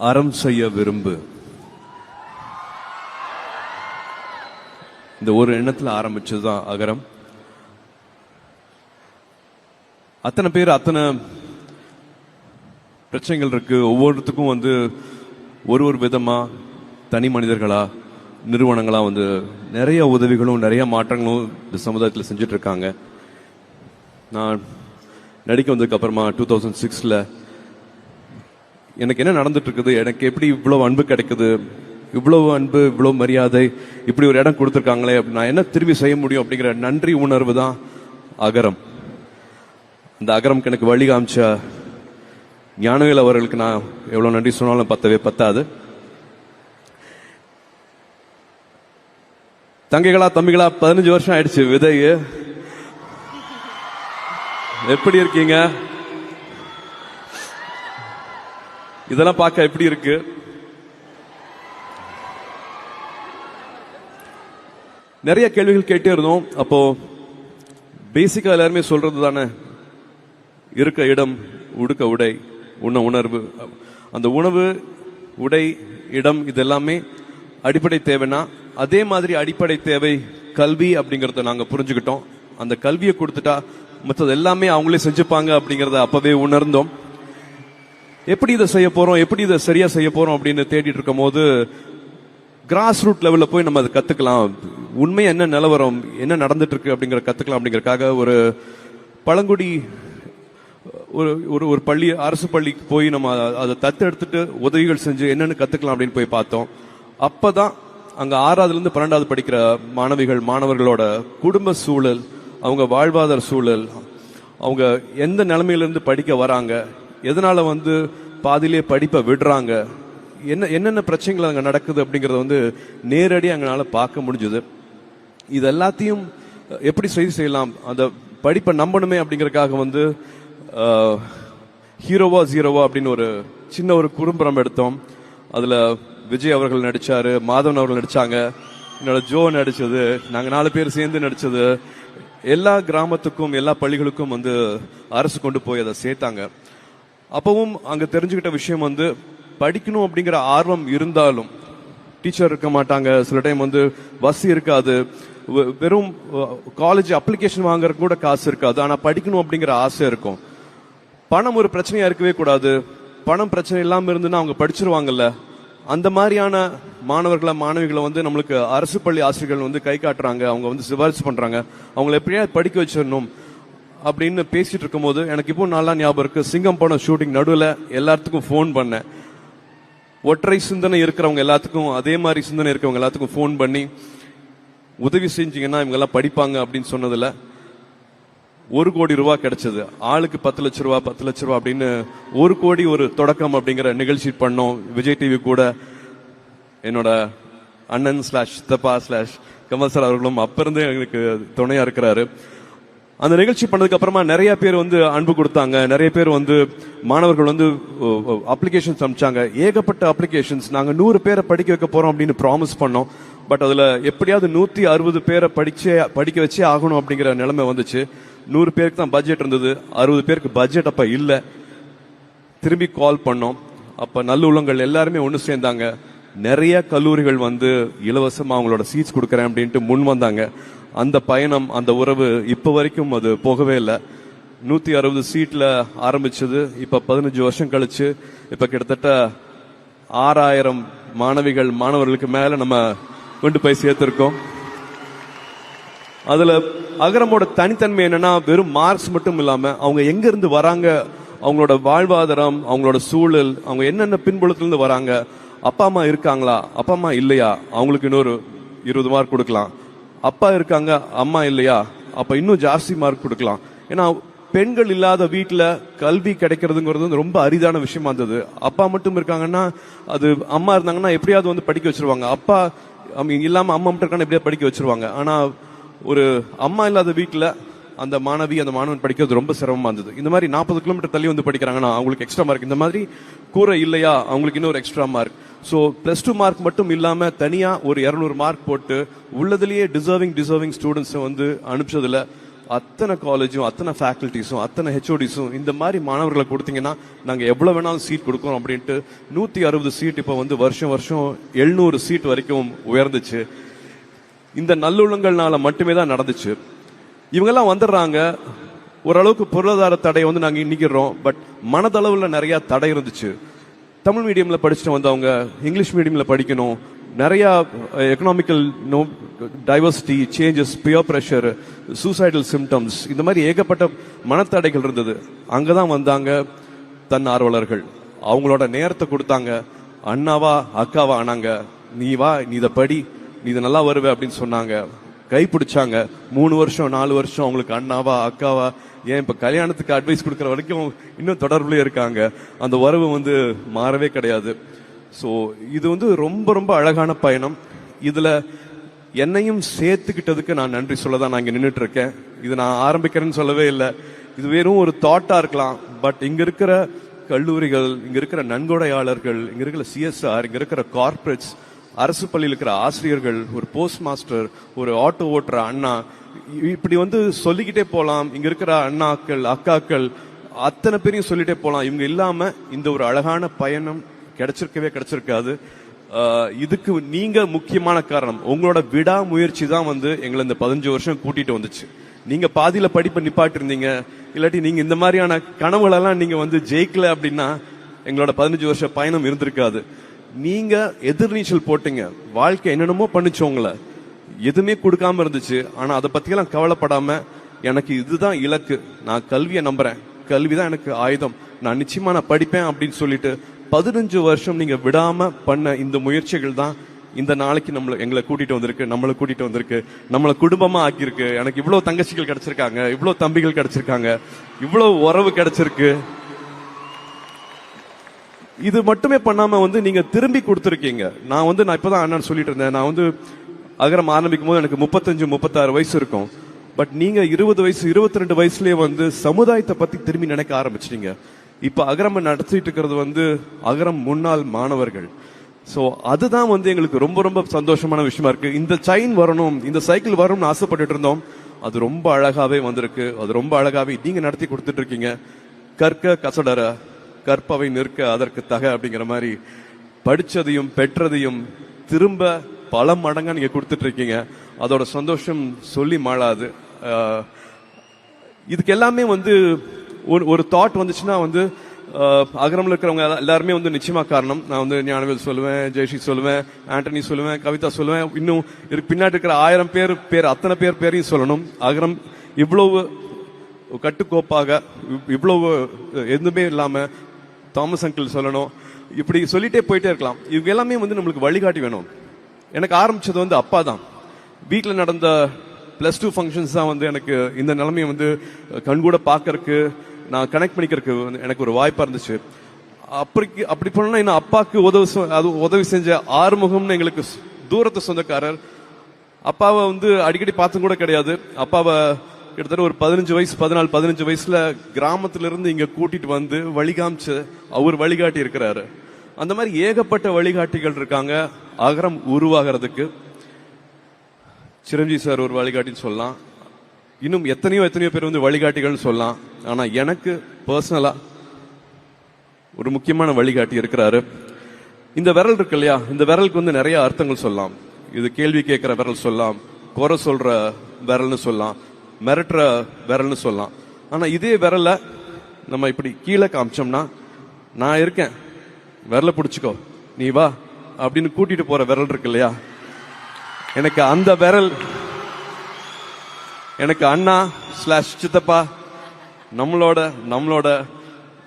அறம் செய்ய விரும்பு. இந்த ஒரு எண்ணத்துல ஆரம்பிச்சதுதான் அகரம். அத்தனை பேர் அத்தனை பிரச்சனைகள் இருக்கு. ஒவ்வொருத்துக்கும் ஒரு ஒரு விதமா தனி மனிதர்களா நிறுவனங்களா நிறைய உதவிகளும் நிறைய மாற்றங்களும் இந்த சமுதாயத்தில் செஞ்சுட்டு இருக்காங்க. நான் நடிக்க வந்ததுக்கு அப்புறமா 2006 எனக்கு என்ன நடந்துட்டு இருக்குது, எனக்கு எப்படி இவ்வளவு அன்பு கிடைக்குது, இவ்வளவு அன்பு இவ்வளவு மரியாதை, இப்படி ஒரு இடம் கொடுத்துருக்காங்களே, நான் என்ன திரும்பி செய்ய முடியும் அப்படிங்கிற நன்றி உணர்வு தான் அகரம். அந்த அகரம்க்கு எனக்கு வழி காமிச்ச ஞானவேல் அவர்களுக்கு நான் எவ்வளவு நன்றி சொன்னாலும் பத்தாது. தங்கைகளா தம்பிகளா 15 வருஷம் ஆயிடுச்சு விதை. எப்படி இருக்கீங்க? இதெல்லாம் பார்க்க எப்படி இருக்கு? நிறைய கேள்விகள் கேட்டே இருந்தோம். அப்போ பேசிக்கா எல்லாருமே சொல்றது தானே, இருக்க இடம், உடுக்க உடை, உண்ண உணர்வு. அந்த உணவு, உடை, இடம் இதெல்லாமே அடிப்படை தேவைன்னா அதே மாதிரி அடிப்படை தேவை கல்வி அப்படிங்கறத நாங்க புரிஞ்சுக்கிட்டோம். அந்த கல்வியை கொடுத்துட்டா மற்றது எல்லாமே அவங்களே செஞ்சுப்பாங்க அப்படிங்கறத அப்பவே உணர்ந்தோம். எப்படி இதை செய்ய போறோம், எப்படி இதை சரியா செய்ய போறோம் அப்படின்னு தேடிட்டு இருக்கும் போது கிராஸ் ரூட் லெவல்ல போய் நம்ம அதை கத்துக்கலாம், உண்மை என்ன நிலவரம், என்ன நடந்துட்டு இருக்கு அப்படிங்கிற கத்துக்கலாம் அப்படிங்கறதுக்காக ஒரு பழங்குடி ஒரு பள்ளி, அரசு பள்ளிக்கு போய் நம்ம அதை தத்து எடுத்துட்டு உதவிகள் செஞ்சு என்னன்னு கத்துக்கலாம் அப்படின்னு போய் பார்த்தோம். அப்பதான் அங்க 6ஆவதுல இருந்து 12ஆவது படிக்கிற மாணவர்களோட குடும்ப சூழல், அவங்க வாழ்வாதார சூழல், அவங்க எந்த நிலைமையிலிருந்து படிக்க வராங்க, எதனால பாதியிலே படிப்பை விடுறாங்க, என்னென்ன பிரச்சனைகள் அங்க நடக்குது அப்படிங்கறத நேரடியாக அங்கனால பார்க்க முடிஞ்சது. இது எல்லாத்தையும் எப்படி செய்யலாம், அந்த படிப்பை நம்பணுமே அப்படிங்கறதுக்காக ஹீரோவா ஜீரோவா அப்படின்னு ஒரு சின்ன ஒரு குறும்படம் எடுத்தோம். அதுல விஜய் அவர்கள் நடிச்சாரு, மாதவன் அவர்கள் நடிச்சாங்க, என்னோட ஜோ நடிச்சது, நாங்க 4 பேர் சேர்ந்து நடிச்சது. எல்லா கிராமத்துக்கும் எல்லா பள்ளிகளுக்கும் அரசு கொண்டு போய் அதை சேர்த்தாங்க. அப்பவும் அங்க தெரிஞ்சுக்கிட்ட விஷயம் படிக்கணும் அப்படிங்கிற ஆர்வம் இருந்தாலும் டீச்சர் இருக்க மாட்டாங்க, சில டைம் பஸ் இருக்காது, வெறும் காலேஜ் அப்ளிகேஷன் வாங்குறதுக்கு கூட காசு இருக்காது. ஆனா படிக்கணும் அப்படிங்கிற ஆசை இருக்கும். பணம் ஒரு பிரச்சனையா இருக்கவே கூடாது. பணம் பிரச்சனை இல்லாம இருந்துன்னா அவங்க படிச்சிருவாங்கல்ல. அந்த மாதிரியான மாணவர்களை மாணவிகளை நம்மளுக்கு அரசு பள்ளி ஆசிரியர்கள் கை காட்டுறாங்க, அவங்க சிபாரிசு பண்றாங்க, அவங்களை எப்படியா படிக்க வச்சிடணும் அப்படின்னு பேசிட்டு இருக்கும் போது எனக்கு இப்போ நல்லா ஞாபகம் இருக்கு. சிங்கம் படம் ஷூட்டிங் நடுவில் எல்லாத்துக்கும் போன் பண்ணேன். ஒற்றை சிந்தனை இருக்கிறவங்க எல்லாத்துக்கும், அதே மாதிரி சிந்தனை இருக்கிறவங்க எல்லாத்துக்கும் போன் பண்ணி உதவி செஞ்சீங்கன்னா இவங்க எல்லாம் படிப்பாங்க அப்படின்னு சொன்னதுல 1 கோடி ரூபாய் கிடைச்சது. ஆளுக்கு 10 லட்சம் ரூபாய் 10 லட்சம் ரூபாய் அப்படின்னு 1 கோடி ஒரு தொடக்கம் அப்படிங்கிற நிகழ்ச்சி பண்ணோம். விஜய் டிவி கூட என்னோட அண்ணன் /தப்பா கமல் சார் அவர்களும் அப்ப இருந்தே எங்களுக்கு துணையா இருக்கிறாரு. அந்த நிகழ்ச்சி பண்ணதுக்கு அப்புறமா நிறைய பேர் அன்பு கொடுத்தாங்க. நிறைய பேர் மாணவர்கள் அப்ளிகேஷன்ஸ் அனுப்பிச்சாங்க. ஏகப்பட்ட அப்ளிகேஷன்ஸ். நாங்க 100 பேரை படிக்க வைக்க போறோம் அப்படின்னு ப்ராமிஸ் பண்ணோம். பட் அதுல எப்படியாவது 160 பேரை படிக்க வச்சே ஆகணும் அப்படிங்கிற நிலைமை வந்துச்சு. 100 பேருக்கு தான் பட்ஜெட் இருந்தது, 60 பேருக்கு பட்ஜெட் அப்ப இல்ல. திரும்பி கால் பண்ணோம். அப்ப நல்லுள்ளங்கள் எல்லாருமே ஒண்ணு சேர்ந்தாங்க. நிறைய கல்லூரிகள் இலவசமா அவங்களோட சீட்ஸ் கொடுக்கறேன் அப்படின்ட்டு முன் வந்தாங்க. அந்த பயணம், அந்த உறவு இப்ப வரைக்கும் அது போகவே இல்லை. 160 சீட்ல ஆரம்பிச்சது இப்ப 15 வருஷம் கழிச்சு இப்ப கிட்டத்தட்ட 6000 மாணவர்களுக்கு மேல நம்ம கொண்டு போய் சேர்த்திருக்கோம். அதுல அகரமோட தனித்தன்மை என்னன்னா, வெறும் மார்க்ஸ் மட்டும் இல்லாம அவங்க எங்க இருந்து வராங்க, அவங்களோட வாழ்வாதாரம், அவங்களோட சூழல், அவங்க என்னென்ன பின்புலத்துல இருந்து வராங்க, அப்பா அம்மா இருக்காங்களா, அப்பா அம்மா இல்லையா, அவங்களுக்கு இன்னொரு 20 மார்க் கொடுக்கலாம். அப்பா இருக்காங்க, அம்மா இல்லையா, அப்ப இன்னும் ஜாஸ்தி மார்க் கொடுக்கலாம். ஏன்னா பெண்கள் இல்லாத வீட்டுல கல்வி கிடைக்கிறதுங்கிறது ரொம்ப அரிதான விஷயமா இருந்தது. அப்பா மட்டும் இருக்காங்கன்னா, அது அம்மா இருந்தாங்கன்னா எப்படியாவது படிக்க வச்சிருவாங்க. அப்பா இல்லாம அம்மா மட்டும் இருக்காங்கன்னா எப்படியாவது படிக்க வச்சிருவாங்க. ஆனா ஒரு அம்மா இல்லாத வீட்டுல அந்த மாணவி அந்த மாணவன் படிக்கிறது ரொம்ப சிரமமா இருந்தது. இந்த மாதிரி 40 கிலோமீட்டர் தள்ளி படிக்கிறாங்கன்னா அவங்களுக்கு எக்ஸ்ட்ரா மார்க். இந்த மாதிரி கூரை இல்லையா, அவங்களுக்கு இன்னொரு எக்ஸ்ட்ரா மார்க். ஸோ +2 மார்க் மட்டும் இல்லாம தனியா ஒரு 200 மார்க் போட்டு உள்ளதுலயே டிசர்விங் ஸ்டூடெண்ட்ஸ் அனுப்பிச்சதுல அத்தனை காலேஜும் அத்தனை ஃபேக்கல்டிஸும் அத்தனை ஹெச்ஓடிஸும் இந்த மாதிரி மாணவர்களை கொடுத்தீங்கன்னா நாங்க எவ்வளவு வேணாலும் சீட் கொடுக்கோம் அப்படின்ட்டு 160 சீட் இப்ப வந்து வருஷம் வருஷம் 700 சீட் வரைக்கும் உயர்ந்துச்சு. இந்த நல்லுள்ளங்கள்னால மட்டுமே தான் நடந்துச்சு. இவங்கெல்லாம் வந்துடுறாங்க, ஓரளவுக்கு பொருளாதார தடை வந்து நாங்க இன்னிக்கிறோம். பட் மனதளவுல நிறைய தடை இருந்துச்சு. தமிழ் மீடியம்ல படிச்சுட்டு வந்தவங்க இங்கிலீஷ் மீடியம்ல படிக்கணும், நிறைய economical diversity changes, peer pressure, suicidal symptoms, இந்த மாதிரி ஏகப்பட்ட மனத்தடைகள் இருந்தது. அங்கதான் வந்தாங்க தன்னார்வலர்கள். அவங்களோட நேரத்தை கொடுத்தாங்க, அண்ணாவா அக்காவா ஆனாங்க. நீ வா, நீ இதை படி, நீ இதை நல்லா வருவே அப்படின்னு சொன்னாங்க. கை பிடிச்சாங்க. 3 வருஷம் 4 வருஷம் அவங்களுக்கு அண்ணாவா அக்காவா, ஏன் இப்ப கல்யாணத்துக்கு அட்வைஸ் கொடுக்கற வரைக்கும் இன்னும் தொடர்புலயே இருக்காங்க. அந்த உறவு வந்து மாறவே கிடையாது. சோ இது வந்து ரொம்ப ரொம்ப அழகான பயணம். இதுல என்னையும் சேர்த்துக்கிட்டதுக்கு நான் நன்றி சொல்லதான் நான் இங்க நின்றுட்டு இருக்கேன். இது நான் ஆரம்பிக்கிறேன்னு சொல்லவே இல்லை. இது வெறும் ஒரு தாட்டா இருக்கலாம். பட் இங்க இருக்கிற கல்லூரிகள், இங்க இருக்கிற நன்கொடையாளர்கள், இங்க இருக்கிற சிஎஸ்ஆர், இங்க இருக்கிற கார்பரேட்ஸ், அரசு பள்ளியில் இருக்கிற ஆசிரியர்கள், ஒரு போஸ்ட் மாஸ்டர், ஒரு ஆட்டோ ஓட்டுற அண்ணா, இப்படி வந்து சொல்லிக்கிட்டே போலாம். இங்க இருக்கிற அண்ணாக்கள் அக்காக்கள் அத்தனை பேரையும் சொல்லிட்டே போலாம். இவங்க இல்லாம இந்த ஒரு அழகான பயணம் கிடைச்சிருக்காது. இதுக்கு நீங்க முக்கியமான காரணம். உங்களோட விடாமுயற்சி தான் வந்து எங்களை இந்த 15 வருஷம் கூட்டிட்டு வந்துச்சு. நீங்க பாதியில படிப்பை நிப்பாட்டி இருந்தீங்க, இல்லாட்டி நீங்க இந்த மாதிரியான கனவுகளெல்லாம் நீங்க வந்து ஜெயிக்கல அப்படின்னா எங்களோட 15 வருஷ பயணம் இருந்திருக்காது. நீங்க எதிர்நீச்சல் போட்டீங்க. வாழ்க்கை என்னென்னமோ பண்ணிச்சு, உங்களை எதுவுமே கொடுக்காம இருந்துச்சு. ஆனா அதை பத்தியெல்லாம் கவலைப்படாம எனக்கு இதுதான் இலக்கு, நான் கல்வியை நம்புறேன், கல்விதான் எனக்கு ஆயுதம், நான் நிச்சயமா நான் படிப்பேன் அப்படின்னு சொல்லிட்டு 15 வருஷம் நீங்க விடாம பண்ண இந்த முயற்சிகள் தான் இந்த நாளைக்கு எங்களை கூட்டிட்டு வந்திருக்கு, நம்மளை கூட்டிட்டு வந்திருக்கு, நம்மளை குடும்பமா ஆக்கியிருக்கு. எனக்கு இவ்வளவு தங்கச்சிகள் கிடைச்சிருக்காங்க, இவ்வளவு தம்பிகள் கிடைச்சிருக்காங்க, இவ்வளவு உறவு கிடைச்சிருக்கு. இது மட்டுமே பண்ணாம வந்து நீங்க திரும்பி கொடுத்துருக்கீங்க. நான் இப்பதான் அண்ணன் சொல்லிட்டு இருந்தேன், நான் வந்து அகரம் ஆரம்பிக்கும் போது எனக்கு 35-36 வயசு இருக்கும். பட் நீங்க 20 வயசு 22 வயசுலயே வந்து சமுதாயத்தை பத்தி திரும்பி நினைக்க ஆரம்பிச்சிட்டீங்க. இப்ப அகரம் நடத்திட்டு இருக்கிறது வந்து அகரம் முன்னாள் மாணவர்கள். சோ அதுதான் வந்து எங்களுக்கு ரொம்ப ரொம்ப சந்தோஷமான விஷயமா இருக்கு. இந்த செயின் வரணும், இந்த சைக்கிள் வரணும்னு ஆசைப்பட்டுட்டு இருந்தோம். அது ரொம்ப அழகாவே வந்திருக்கு. அது ரொம்ப அழகாவே நீங்க நடத்தி கொடுத்துட்டு இருக்கீங்க. கற்க கசடர கற்பவை நிற்க அதற்கு தக அப்படிங்கிற மாதிரி படிச்சதையும் பெற்றதையும் திரும்ப பல மடங்கா நீங்க கொடுத்துட்டு இருக்கீங்க. அதோட சந்தோஷம் சொல்லி மாளாது. இதுக்கு எல்லாமே வந்து ஒரு தாட் வந்துச்சுன்னா வந்து அகரம்ல இருக்கிறவங்க எல்லாருமே வந்து நிச்சயமா காரணம். நான் வந்து ஞானவேல் சொல்லுவேன், ஜெயஸ்ரீ சொல்லுவேன், ஆண்டனி சொல்லுவேன், கவிதா சொல்லுவேன், இன்னும் பின்னாடி இருக்கிற 1000 பேர் அத்தனை பேரையும் சொல்லணும். அகரம் இவ்வளவு கட்டுக்கோப்பாக, இவ்வளவு எதுவுமே இல்லாம தாமஸ் அங்கிள் சொல்லணும், இப்படி சொல்லிட்டே போயிட்டே இருக்கலாம். இவங்க எல்லாமே வந்து நம்மளுக்கு வழிகாட்டி வேணும். எனக்கு ஆரம்பிச்சது வந்து அப்பா தான். வீட்டில் நடந்த +2 ஃபங்க்ஷன்ஸ் தான் வந்து எனக்கு இந்த நிலைமையை வந்து கண்கூட பார்க்கறதுக்கு, நான் கனெக்ட் பண்ணிக்கிறதுக்கு எனக்கு ஒரு வாய்ப்பா இருந்துச்சு. அப்படி பண்ணா இன்னும் அப்பாவுக்கு உதவி செஞ்ச ஆறுமுகம்னு எங்களுக்கு தூரத்து சொந்தக்காரர். அப்பாவை வந்து அடிக்கடி பார்த்தும் கூட கிடையாது. அப்பாவை கிட்டத்தட்ட ஒரு 14-15 வயசுல கிராமத்துல இருந்து இங்க கூட்டிட்டு வந்து வழிகாமிச்சு அவர் வழிகாட்டி இருக்கிறாரு. அந்த மாதிரி ஏகப்பட்ட வழிகாட்டிகள் இருக்காங்க அகரம் உருவாகிறதுக்கு. சிரஞ்சீவி சார் ஒரு வழிகாட்டின்னு சொல்லலாம். இன்னும் எத்தனையோ பேர் வந்து வழிகாட்டிகள் சொல்லலாம். ஆனா எனக்கு பர்சனலா ஒரு முக்கியமான வழிகாட்டி இருக்கிறாரு. இந்த விரல் இருக்கு இல்லையா, இந்த விரலுக்கு வந்து நிறைய அர்த்தங்கள் சொல்லலாம். இது கேள்வி கேட்கிற விரல் சொல்லலாம், குறை சொல்ற விரல்னு சொல்லலாம், மிரட்டுற விரல்னு சொல்லலாம். ஆனா இதே விரல நம்ம இப்படி கீழே காமிச்சோம்னா, நான் இருக்கேன், விரல பிடிச்சுக்கோ, நீ வா அப்படின்னு கூட்டிட்டு போற விரல் இருக்கு இல்லையா, எனக்கு அந்த விரல் எனக்கு அண்ணா /சித்தப்பா நம்மளோட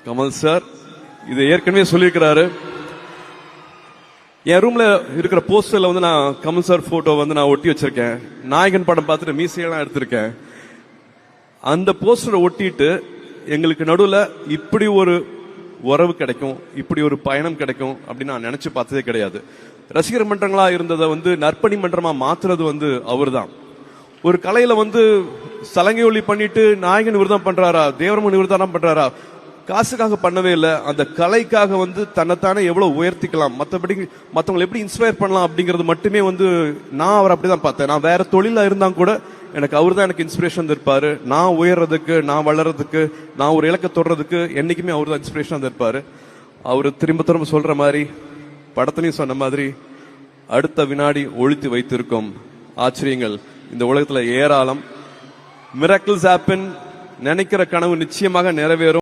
கமல் சார் இது ஏற்கனவே சொல்லியிருக்கிறாரு. என் ரூம்ல இருக்கிற போஸ்டர்ல வந்து நான் கமல் சார் போட்டோ வந்து நான் ஒட்டி வச்சிருக்கேன். நாயகன் படம் பார்த்துட்டு மீசையெல்லாம் எடுத்திருக்கேன். அந்த போஸ்டரை ஒட்டிட்டு எங்களுக்கு நடுவுல இப்படி ஒரு உறவு கிடைக்கும், இப்படி ஒரு பயணம் கிடைக்கும் அப்படின்னு நான் நினைச்சு பார்த்ததே கிடையாது. ரசிகர் மன்றங்களா இருந்ததை வந்து நற்பணி மன்றமா மாத்துறது வந்து அவர்தான். ஒரு கலையில வந்து சலங்கை ஒளி பண்ணிட்டு நாயகன் விருதம் பண்றாரா, தேவரமன் விருதம் பண்றாரா, காசுக்காக பண்ணவே இல்லை, அந்த கலைக்காக வந்து தன்னைத்தானே எவ்வளவு உயர்த்திக்கலாம், மற்றபடி மற்றவங்களை எப்படி இன்ஸ்பயர் பண்ணலாம் அப்படிங்கிறது மட்டுமே வந்து நான் அவர் அப்படிதான் பார்த்தேன். நான் வேற தொழிலா இருந்தா கூட எனக்கு அவர் தான் எனக்கு இன்ஸ்பிரேஷன் இருப்பாரு. நான் உயர்றதுக்கு, நான் வளர்றதுக்கு, நான் ஒரு இலக்கை தொடுறதுக்கு என்னைக்குமே அவர் தான் இன்ஸ்பிரேஷன் இருப்பாரு. அவரு திரும்ப திரும்ப சொல்ற மாதிரி, படத்துலயும் சொன்ன மாதிரி, அடுத்த வினாடி ஒழித்து வைத்திருக்கும் ஆச்சரியங்கள் இந்த உலகத்துல ஏராளம். Miracles happen. நினைக்கிற கனவு நிச்சயமாக நிறைவேறும்.